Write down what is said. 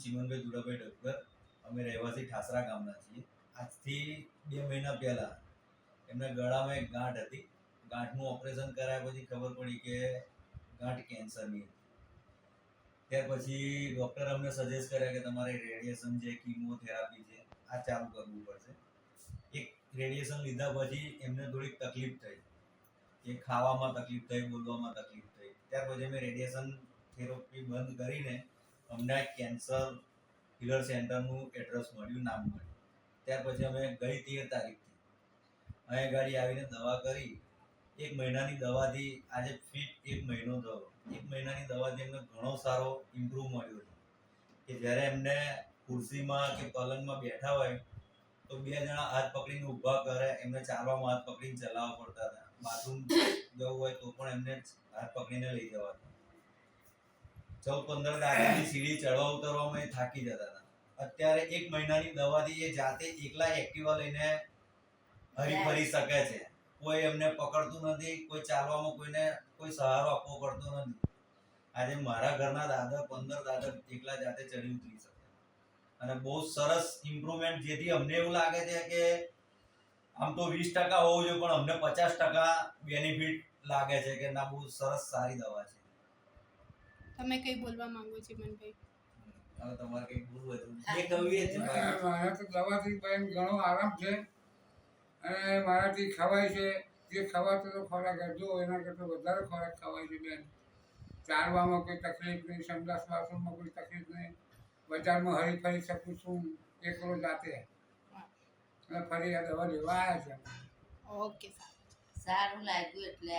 ચિમનભાઈ દુડાભાઈ ડગર, અમે રહેવાસી ઠાસરા ગામના છીએ. આજથી 2 મહિના પહેલા એમના ગળામાં એક ગાંઠ હતી. ગાંઠનું ઓપરેશન કરાયા પછી ખબર પડી કે ગાંઠ કેન્સરની હતી. ત્યાર પછી ડૉક્ટર અમને સજેસ્ટ કર્યા કે તમારે રેડિયેશન છે, કીમોથેરાપી છે, આ ચાલુ કરવું પડશે. એક રેડિયેશન લીધા પછી એમને થોડીક તકલીફ થઈ, એ ખાવામાં તકલીફ થઈ, બોલવામાં તકલીફ થઈ. ત્યાર પછી અમે રેડિયેશન થેરાપી બંધ કરીને અમને કેન્સર હિલર સેન્ટરનું એડ્રેસ મળ્યું, નામ મળ્યું. ત્યાર પછી અમે ગઈ 13 તારીખથી અહીંયા ગાડી આવીને દવા કરી. 1 મહિનાની દવાથી આજે ફિટ 1 મહિનો થયો. 1 મહિનાની દવાથી એમને ઘણો સારો ઇમ્પ્રૂવ મળ્યો છે કે જ્યારે એમને ખુરશીમાં કે પલંગમાં બેઠા હોય તો 2 જણા હાથ પકડીને ઊભા કરે, એમને ચાલવામાં હાથ પકડીને ચલાવવા પડતા હતા. બાથરૂમ જવું હોય તો પણ એમને હાથ પકડીને લઈ જવાતા. 14-15 દાડાની સીડી ચડવા ઉતરવામાં એ થાકી જતા હતા. અત્યારે 1 મહિનાની દવાથી એ જાતે એકલા એક્ટિવા લઈને હરી શકે છે. કોઈ એમને પકડતું નથી, કોઈ ચાલવામાં કોઈને કોઈ સહારો આપવો પડતો નથી. આજે મારા ઘરના દાદર 15 દાદર એકલા જાતે ચડી ઉતરી શકે અને બહુ સરસ ઇમ્પ્રુવમેન્ટ, જેથી અમને એવું લાગે છે કે આમ તો 20% હોવું જોઈએ પણ અમને 50% બેનિફિટ લાગે છે કે ના, બહુ સરસ સારી દવા છે. તમે કઈ બોલવા માંગો છો ચિમનભાઈ? હવે તમારે કઈ બોલવું હોય તો એ કહીએ જ. મારા તો દવાથી બેન ઘણો આરામ છે અને મારાથી ખવાય છે. જે ખવાતો તો ખોરાક જો એના કરતાં વધારે ખોરાક ખવાય છે બેન. ચાલવામાં કોઈ તકલીફ નહીં, સંડાસ બાથરૂમમાં કોઈ તકલીફ નહીં, બજારમાં હરી ફરી શકું છું એકલો જાતે. અને ફરી આ દવા લેવા આવ્યા છે. ઓકે, સારું લાગ્યું એટલે